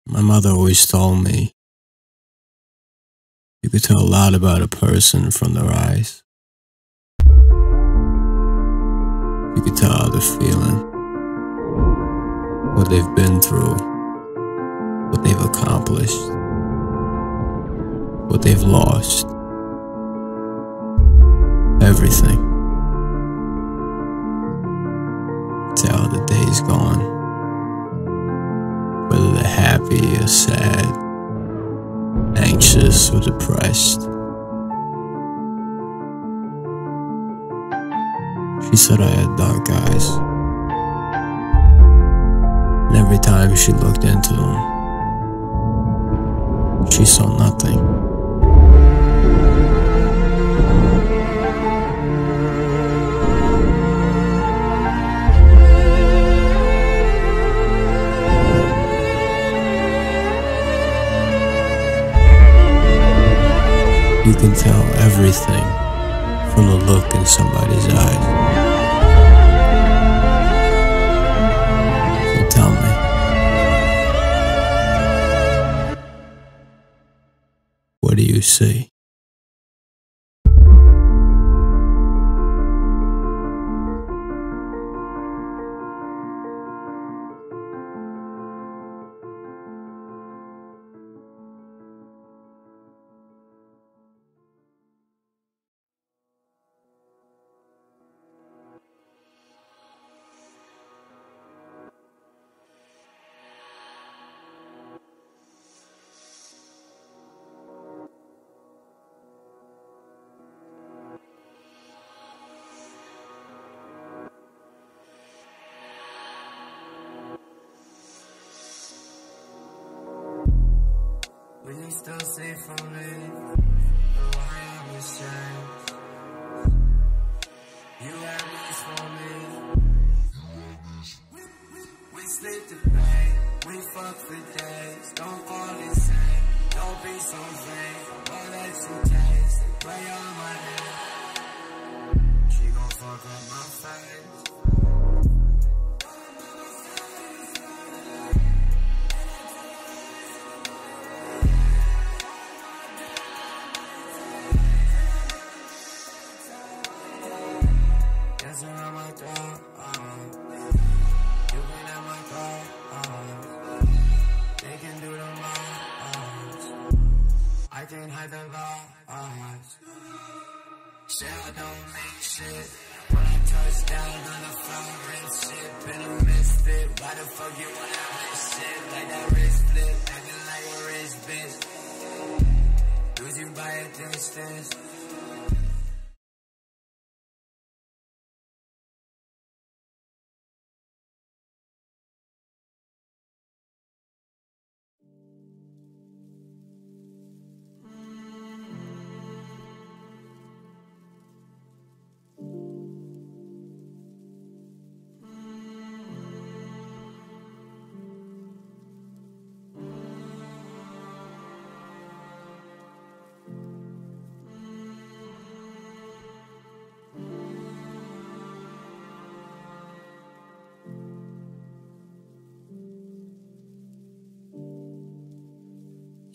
My mother always told me you could tell a lot about a person from their eyes. You could tell how they're feeling, what they've been through, what they've accomplished, what they've lost. Everything. Tell how the day's gone, whether they're happy or sad, anxious or depressed. She said I had dark eyes, and every time she looked into them, she saw nothing. You can tell everything from the look in somebody's eyes. So tell me, what do you see? Will you still see from me the why I'm ashamed? You have this for me. We sleep to pay, we fuck for days. Don't fall insane, don't be so vain. All that you taste, play on my head. She gon' fuck up my face. Around my door, you been at my car, they can do the most, I can't hide the lies. Say I don't make shit, when I touch down on the phone, real shit, been a misfit. Why the fuck you wanna have this shit, like that wrist flip, acting like a rich bitch, lose you by a distance.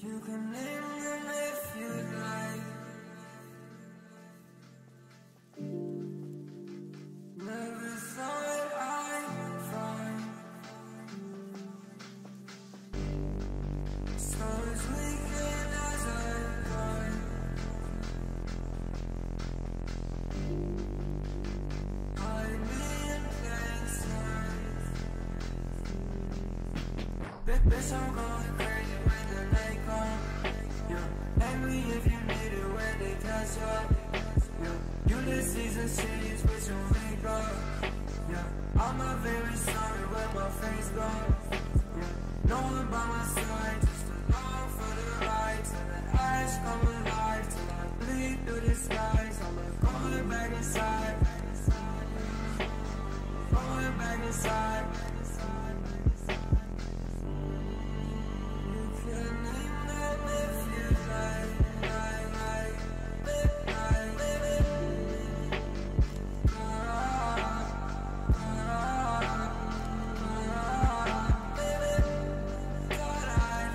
You can name them if you'd like. Never thought I'd find stars leaking as I climb. Hide me in plain sight. Bitch, I'm going crazy when the night comes. Hang me if you need it when they catch up. Ulysses and cities with your makeup. I'm my favorite story where my face goes. No one by my side, just along for the ride. Till the ash come alive, till I bleed through the skies. I'm going back inside, going back inside. You can name them if you like. God, I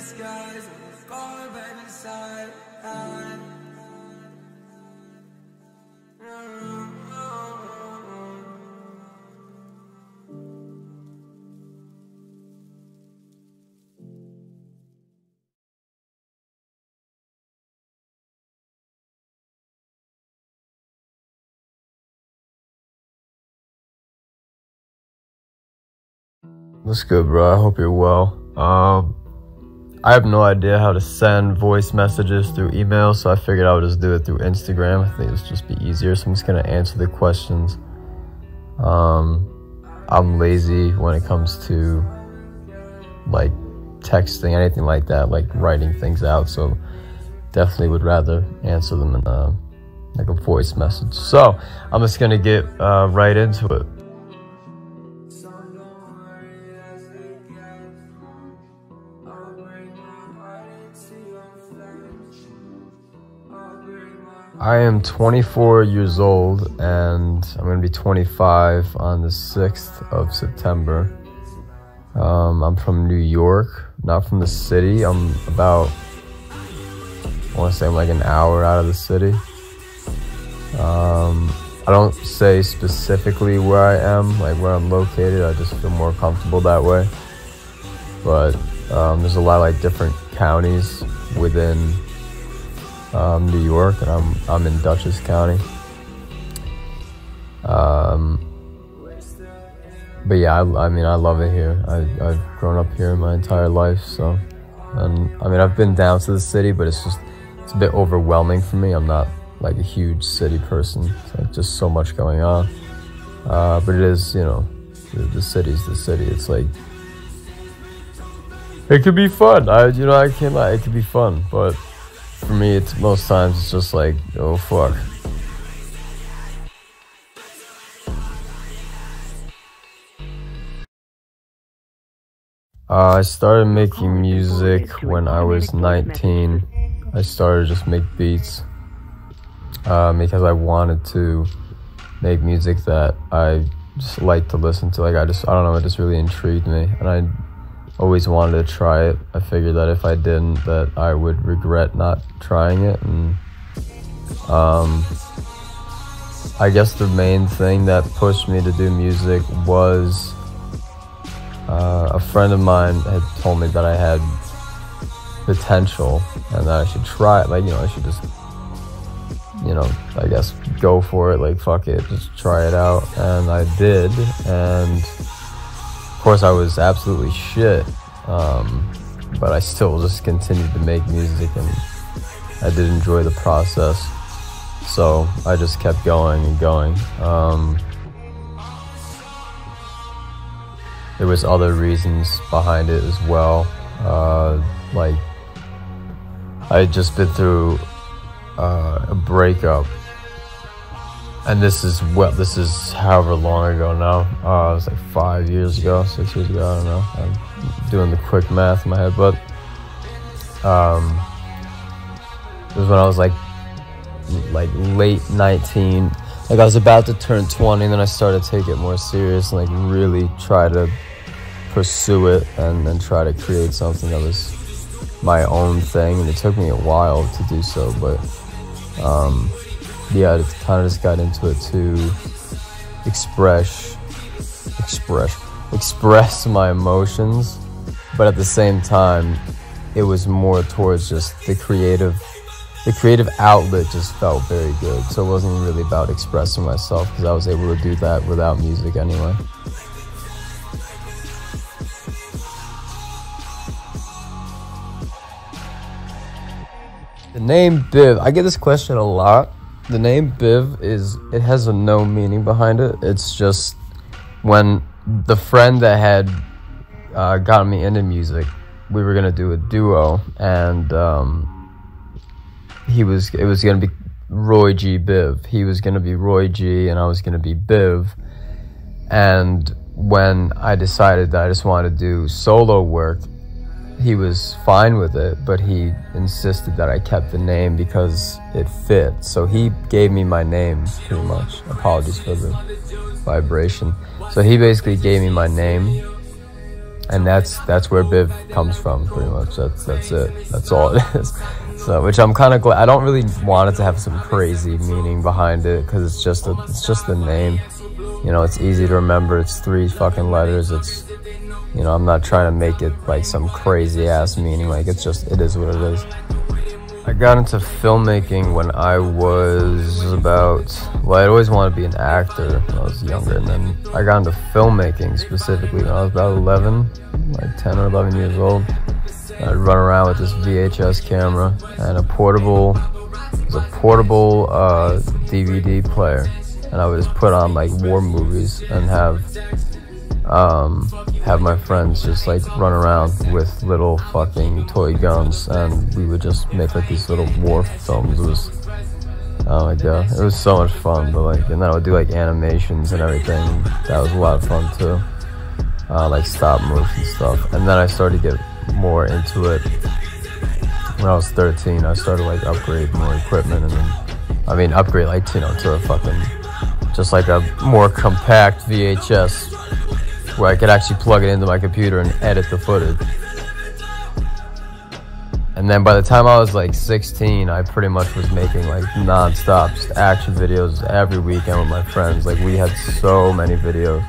Skies, going back inside. What's good, bro? I hope you're well. I have no idea how to send voice messages through email, so I figured I would just do it through Instagram. I think it would just be easier, so I'm just gonna answer the questions. I'm lazy when it comes to like texting, anything like that, like writing things out, so definitely would rather answer them in like a voice message. So I'm just gonna get right into it. I am 24 years old and I'm going to be 25 on the 6th of September. I'm from New York, not from the city. I'm about, I want to say I'm like an hour out of the city. I don't say specifically where I am, like where I'm located. I just feel more comfortable that way. But there's a lot of like different counties within New York, and I'm in Dutchess County. But yeah, I mean, I love it here. I've grown up here my entire life, so, and I mean, I've been down to the city, but it's a bit overwhelming for me. I'm not like a huge city person. It's like just so much going on. But it is, you know, the city's the city. It's like, it could be fun. I can't lie, it could be fun, but for me, it's most times it's just like, oh fuck. I started making music when I was 19. I started to just make beats because I wanted to make music that I just like to listen to. Like I don't know, it just really intrigued me, and I always wanted to try it. I figured that if I didn't, that I would regret not trying it. And I guess the main thing that pushed me to do music was a friend of mine had told me that I had potential and that I should try it. Like, you know, I should just, you know, I guess go for it. Like, fuck it, just try it out. And I did, and of course I was absolutely shit, but I still just continued to make music, and I did enjoy the process, so I just kept going and going. There was other reasons behind it as well, like I had just been through a breakup. And this is however long ago now. It was like 5 years ago, 6 years ago, I don't know. I'm doing the quick math in my head, but it was when I was like late 19. Like I was about to turn 20, and then I started to take it more serious and like really try to pursue it and try to create something that was my own thing. And it took me a while to do so, but yeah, I kind of just got into it to express my emotions, but at the same time it was more towards just the creative outlet just felt very good. So it wasn't really about expressing myself, because I was able to do that without music anyway. The name Biv, I get this question a lot. The name Biv it has a no meaning behind it. It's just when the friend that had gotten me into music, we were gonna do a duo, and it was gonna be Roy G Biv. He was gonna be Roy G and I was gonna be Biv. And when I decided that I just wanted to do solo work, he was fine with it, but he insisted that I kept the name because it fit. So he gave me my name, pretty much. Apologies for the vibration. So he basically gave me my name, and that's where Biv comes from, pretty much. That's it. That's all it is. So, which I'm kind of glad. I don't really want it to have some crazy meaning behind it, because it's just the name. You know, it's easy to remember. It's 3 fucking letters. It's, you know, I'm not trying to make it like some crazy ass meaning. Like, it is what it is. I got into filmmaking when I was I'd always wanted to be an actor when I was younger, and then I got into filmmaking specifically when I was about 11, like 10 or 11 years old. I'd run around with this VHS camera and a portable DVD player, and I would just put on like war movies and have my friends just like run around with little fucking toy guns, and we would just make like these little war films. It was, oh my god, it was so much fun. But like, and then I would do like animations and everything. That was a lot of fun too, like stop motion stuff. And then I started to get more into it when I was 13. I started like upgrade more equipment, and then upgrade like, you know, to a fucking just like a more compact VHS where I could actually plug it into my computer and edit the footage. And then by the time I was like 16, I pretty much was making like non-stop just action videos every weekend with my friends. Like, we had so many videos,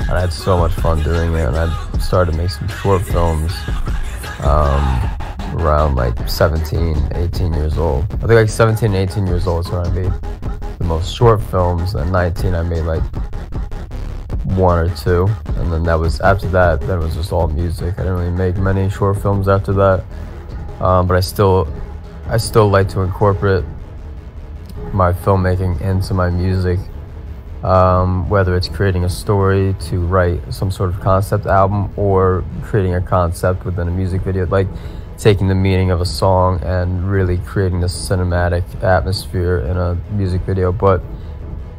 and I had so much fun doing it. And I started to make some short films around like 17, 18 years old. I think like 17, 18 years old is when I made the most short films. And 19, I made like 1 or 2, and then after that, then it was just all music. I didn't really make many short films after that, but I still like to incorporate my filmmaking into my music, whether it's creating a story to write some sort of concept album, or creating a concept within a music video, like taking the meaning of a song and really creating this cinematic atmosphere in a music video. But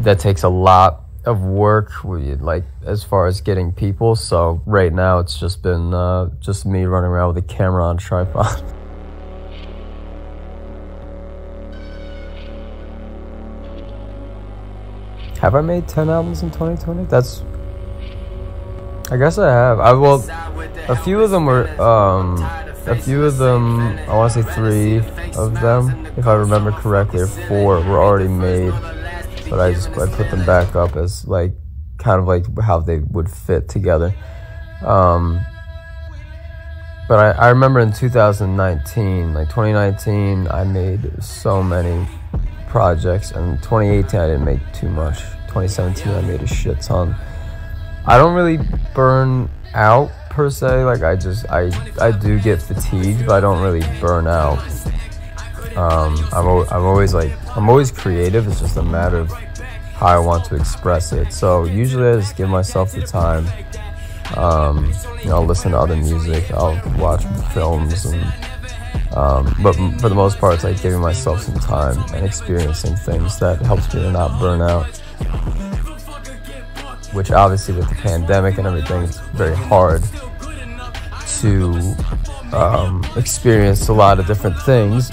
that takes a lot of work, like as far as getting people. So right now it's just been just me running around with a camera on a tripod. Have I made 10 albums in 2020? I guess I have. A few of them, I want to say 3 of them, if I remember correctly, or 4 were already made. But I put them back up as like kind of like how they would fit together. But I remember in 2019, like 2019, I made so many projects, and 2018 I didn't make too much. 2017 I made a shit ton. I don't really burn out per se. Like, I do get fatigued, but I don't really burn out. I'm always creative. It's just a matter of how I want to express it. So usually I just give myself the time. You know, I'll listen to other music, I'll watch films, and but for the most part, it's like giving myself some time and experiencing things that helps me to not burn out. Which obviously with the pandemic and everything, it's very hard to experience a lot of different things.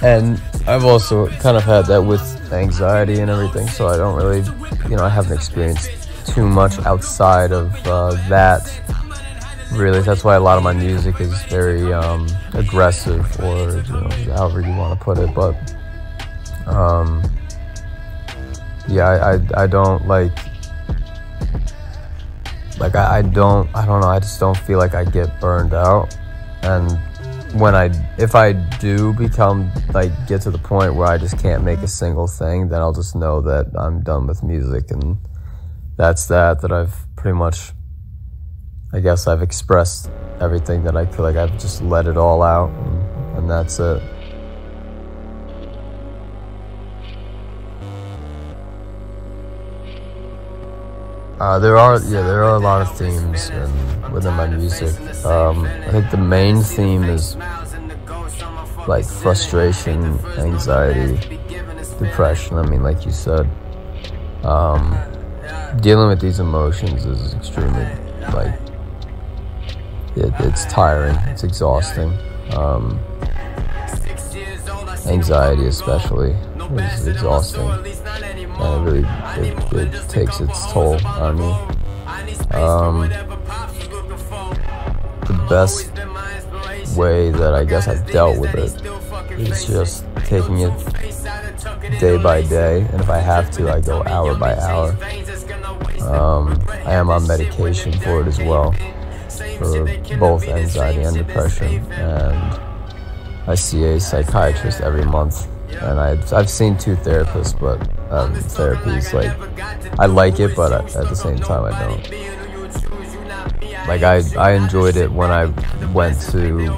And I've also kind of had that with anxiety and everything, so I don't really, you know, I haven't experienced too much outside of that, really. That's why a lot of my music is very aggressive, or, you know, however you want to put it. But yeah, I don't like I don't know, I just don't feel like I get burned out. And if I do become, like, get to the point where I just can't make a single thing, then I'll just know that I'm done with music, and that I've pretty much, I guess I've expressed everything that I could. Like, I've just let it all out, and that's it. There are a lot of themes within my music. I think the main theme is like frustration, anxiety, depression. I mean, like you said, dealing with these emotions is extremely, like, it's tiring, it's exhausting. Anxiety especially is exhausting, and it takes its toll on me. The best way that I guess I've dealt with it is just taking it day by day, and if I have to, I go hour by hour. I am on medication for it as well, for both anxiety and depression, and I see a psychiatrist every month, and I've seen 2 therapists, but therapy's like, I like it, but at the same time I don't. Like, I enjoyed it when I went to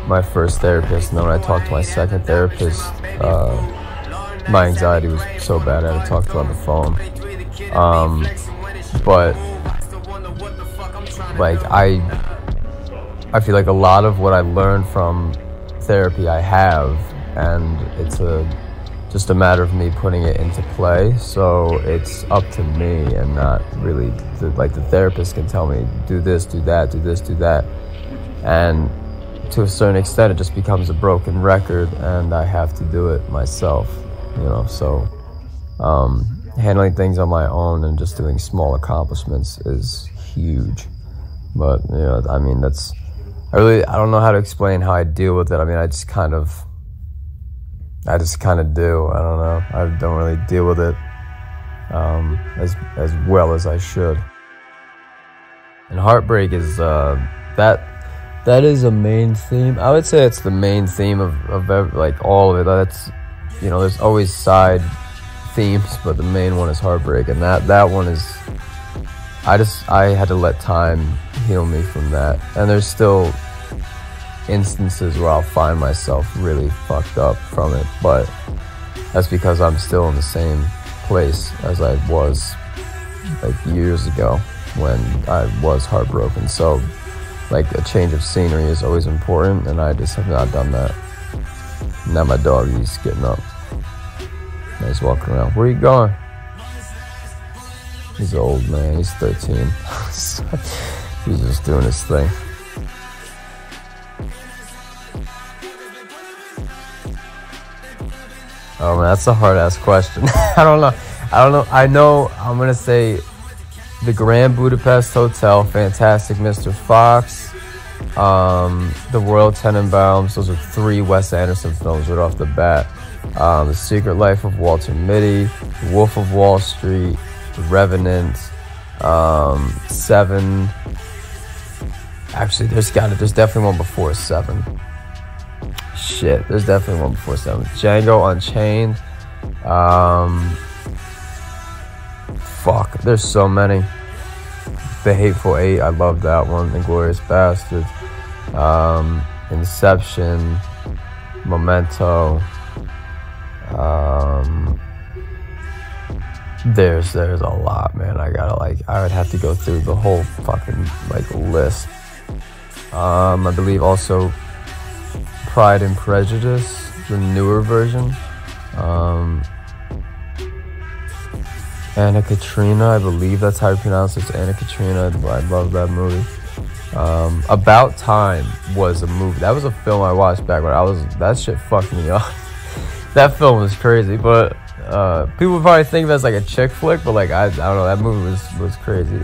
my first therapist, and then when I talked to my second therapist, my anxiety was so bad I had to talk to her on the phone. But like, I feel like a lot of what I learned from therapy I have, and it's just a matter of me putting it into play. So it's up to me, and not really like the therapist can tell me, do this, do that, do this, do that, and to a certain extent it just becomes a broken record, and I have to do it myself, you know. So handling things on my own and just doing small accomplishments is huge. But, you know, I mean, I don't know how to explain how I deal with it. I mean, I just kind of do. I don't know. I don't really deal with it as well as I should. And heartbreak is that is a main theme. I would say it's the main theme of like all of it. That's, you know, there's always side themes, but the main one is heartbreak, and that one is, I had to let time heal me from that. And there's still instances where I'll find myself really fucked up from it, but that's because I'm still in the same place as I was like years ago when I was heartbroken. So like, a change of scenery is always important, and I just have not done that. Now my dog, he's getting up. He's walking around. Where are you going? He's an old man. He's 13. He's just doing his thing. Oh man, that's a hard-ass question. I don't know. I know I'm gonna say the Grand Budapest Hotel, Fantastic Mr. Fox, The Royal Tenenbaums. Those are 3 Wes Anderson films right off the bat. The Secret Life of Walter Mitty, The Wolf of Wall Street, The Revenant, 7. Actually, there's definitely one before 7. Shit, there's definitely one before 7. Django Unchained. Fuck, there's so many. The Hateful Eight, I love that one. Inglourious Basterds. Inception. Memento. There's a lot, man. I would have to go through the whole fucking list. I believe also Pride and Prejudice, the newer version. Anna Katrina, I believe that's how you pronounce it. It's Anna Katrina. I love that movie. About Time was a movie. That was a film I watched back when that shit fucked me up. That film was crazy, but people probably think that's like a chick flick, but like, I don't know, that movie was crazy.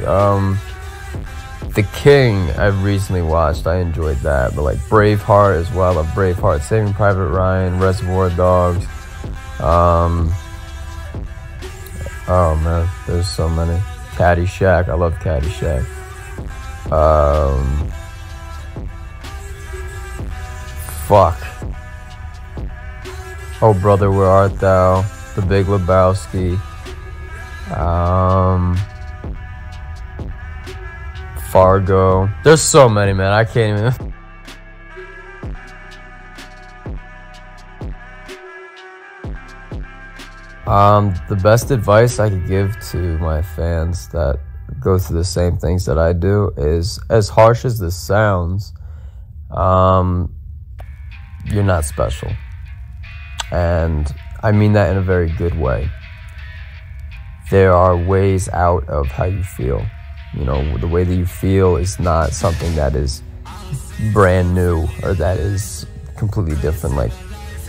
The King, I recently watched. I enjoyed that. But like Braveheart as well. I love Braveheart. Saving Private Ryan, Reservoir Dogs. Oh man, there's so many. Caddyshack, I love Caddyshack. Fuck. Oh brother, where art thou? The Big Lebowski. Fargo. There's so many, man. I can't even. The best advice I could give to my fans that go through the same things that I do is, as harsh as this sounds, you're not special. And I mean that in a very good way. There are ways out of how you feel. You know, the way that you feel is not something that is brand new or that is completely different. Like,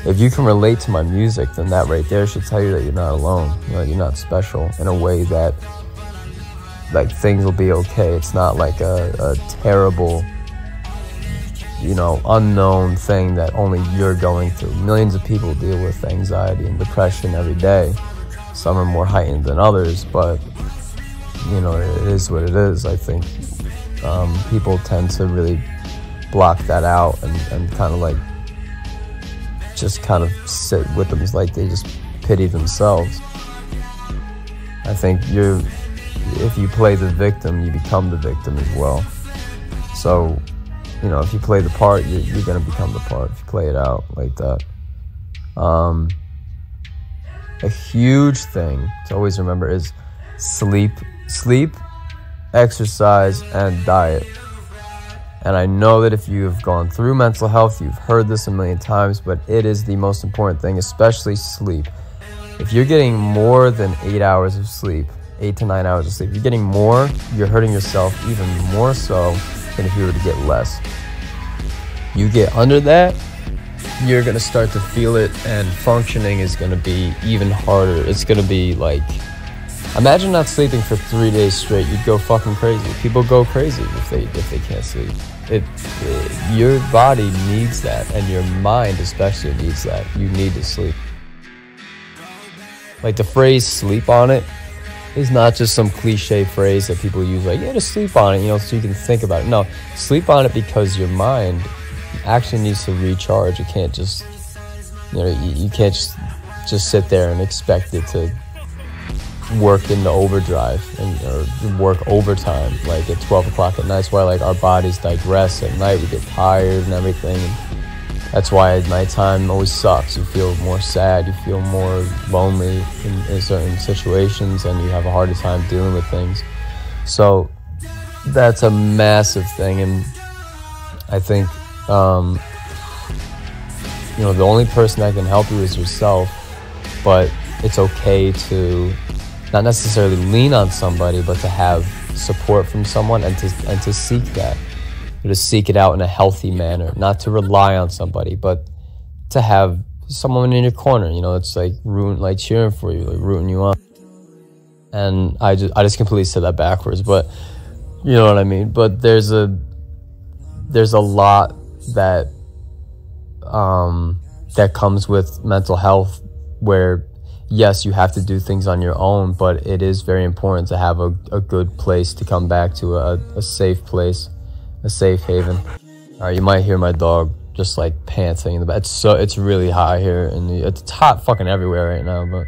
if you can relate to my music, then that right there should tell you that you're not alone. You know, you're not special in a way that, like, things will be okay. It's not like a terrible, you know, unknown thing that only you're going through. Millions of people deal with anxiety and depression every day. Some are more heightened than others, but, you know, it is what it is. I think people tend to really block that out and kind of like just kind of sit with them. It's like they just pity themselves. I think if you play the victim, you become the victim as well. So, you know, if you play the part, you're going to become the part if you play it out like that. A huge thing to always remember is sleep, exercise, and diet. And I know that if you have gone through mental health, you've heard this a million times, but it is the most important thing, especially sleep. If you're getting more than 8 hours of sleep, 8 to 9 hours of sleep, you're getting more, you're hurting yourself even more so than if you were to get less. You get under that, you're gonna start to feel it, and functioning is gonna be even harder. It's gonna be like, imagine not sleeping for 3 days straight. You'd go fucking crazy. People go crazy if they can't sleep. Your body needs that, and your mind especially needs that. You need to sleep. Like, the phrase "sleep on it" is not just some cliche phrase that people use, like, yeah, just sleep on it, you know, so you can think about it. No, sleep on it because your mind actually needs to recharge. You can't just, you know, you can't just sit there and expect it to work into overdrive or work overtime, like at 12 o'clock at night. That's why, like, our bodies digress at night. We get tired and everything. And that's why at nighttime always sucks. You feel more sad, you feel more lonely in certain situations, and you have a harder time dealing with things. So that's a massive thing. And I think, you know, the only person that can help you is yourself, but it's okay to not necessarily lean on somebody, but to have support from someone and to seek that, or to seek it out in a healthy manner. Not to rely on somebody, but to have someone in your corner. You know, it's like cheering for you, like rooting you on. And I just completely said that backwards, but you know what I mean. But there's a lot that that comes with mental health, where yes, you have to do things on your own, but it is very important to have a good place to come back to, a safe place, a safe haven. All right, you might hear my dog just like panting in the back. It's really hot here, and it's hot fucking everywhere right now. But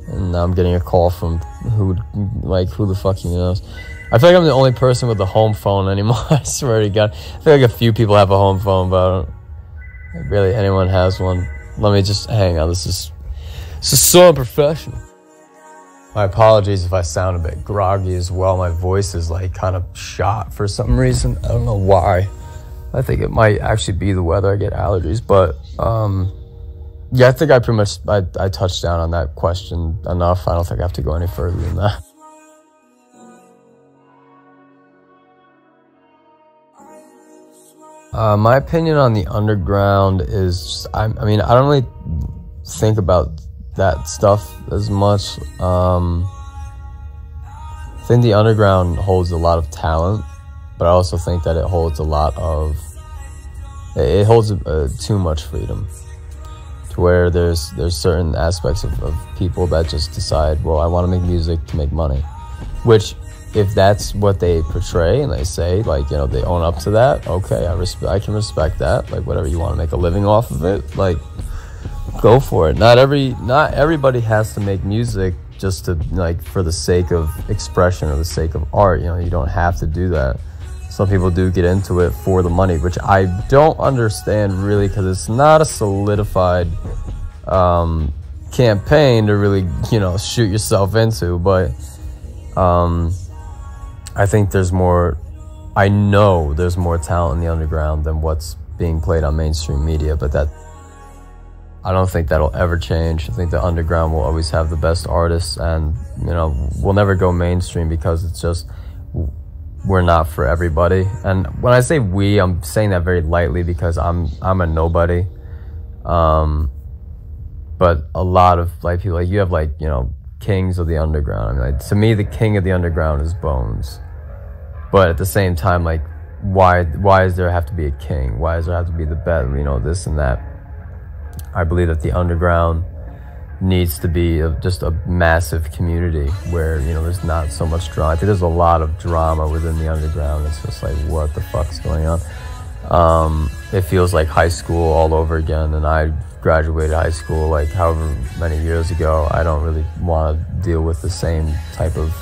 and now I'm getting a call from who the fuck he knows. I feel like I'm the only person with a home phone anymore. I swear to God, I feel like a few people have a home phone, but I don't think really anyone has one. Let me just hang on. This is so unprofessional. My apologies if I sound a bit groggy as well. My voice is like kind of shot for some reason. I don't know why. I think it might actually be the weather. I get allergies, but yeah, I think I pretty much I touched down on that question enough. I don't think I have to go any further than that. My opinion on the underground is, I mean, I don't really think about that stuff as much. I think the underground holds a lot of talent, but I also think that it holds too much freedom, to where there's certain aspects of people that just decide, well, I want to make music to make money, which if that's what they portray and they say, like, you know, they own up to that, okay, I can respect that. Like, whatever, you want to make a living off of it, like, go for it. Not everybody has to make music just to, like, for the sake of expression or the sake of art. You know, you don't have to do that. Some people do get into it for the money, which I don't understand really, because it's not a solidified campaign to really, you know, shoot yourself into. But I think there's more, I know there's more talent in the underground than what's being played on mainstream media, but that, I don't think that'll ever change. I think the underground will always have the best artists, and, you know, we'll never go mainstream because it's just, we're not for everybody. And when I say we, I'm saying that very lightly because I'm a nobody. But a lot of, like, people, like, you have, like, you know, kings of the underground. I mean, like, to me, the king of the underground is Bones. But at the same time, like, why does there have to be a king? Why does there have to be the best, you know, this and that? I believe that the underground needs to be just a massive community where, you know, there's not so much drama. I think there's a lot of drama within the underground. It's just like, what the fuck's going on? It feels like high school all over again, and I graduated high school like however many years ago. I don't really want to deal with the same type of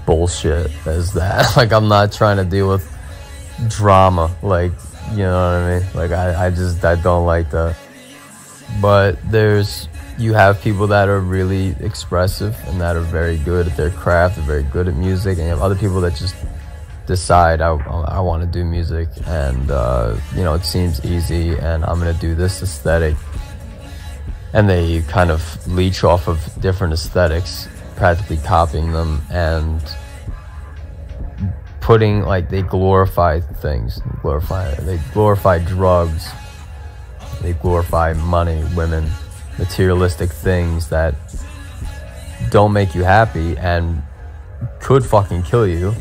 bullshit as that. Like, I'm not trying to deal with drama, like, you know what I mean? Like, I don't like that. But you have people that are really expressive and that are very good at their craft, they're very good at music, and you have other people that just decide, I want to do music, and you know, it seems easy, and I'm going to do this aesthetic, and they kind of leech off of different aesthetics, practically copying them, and putting, like, they glorify things, they glorify drugs, they glorify money, women, materialistic things that don't make you happy and could fucking kill you.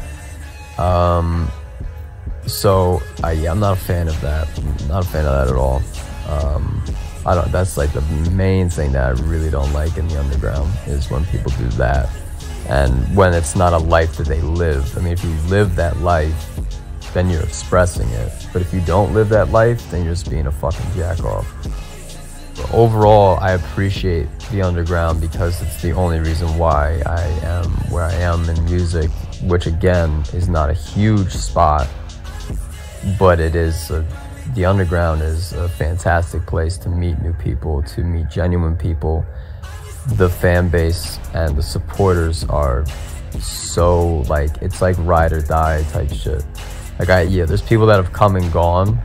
So yeah, I'm not a fan of that. I'm not a fan of that at all. That's like the main thing that I really don't like in the underground, is when people do that, and when it's not a life that they live. I mean, if you live that life, then you're expressing it. But if you don't live that life, then you're just being a fucking jack off. But overall, I appreciate the underground because it's the only reason why I am where I am in music, which again is not a huge spot, but it is the underground is a fantastic place to meet new people, to meet genuine people. The fan base and the supporters are so, like, it's like ride or die type shit. Like, yeah, there's people that have come and gone,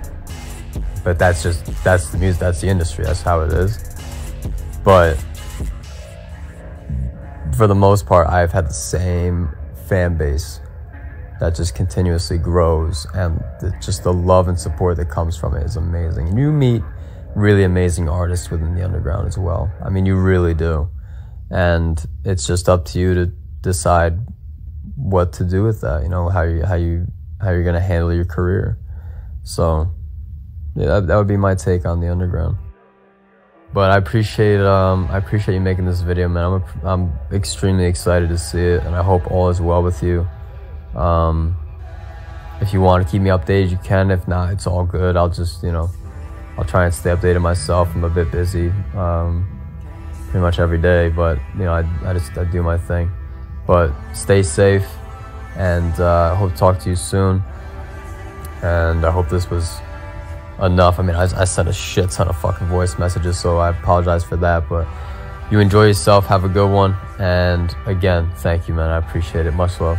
but that's the music, that's the industry, that's how it is. But for the most part, I've had the same fan base that just continuously grows, and just the love and support that comes from it is amazing. And you meet really amazing artists within the underground as well. I mean, you really do. And it's just up to you to decide what to do with that, you know, how you're gonna handle your career. So yeah, that would be my take on the underground. But I appreciate you making this video, man. I'm extremely excited to see it, and I hope all is well with you. If you want to keep me updated, you can. If not, it's all good. I'll just, you know, I'll try and stay updated myself. I'm a bit busy pretty much every day, but, you know, I do my thing. But stay safe, and I hope to talk to you soon. And I hope this was enough. I mean, I sent a shit ton of fucking voice messages, so I apologize for that. But you enjoy yourself, have a good one, and again, thank you, man. I appreciate it. Much love.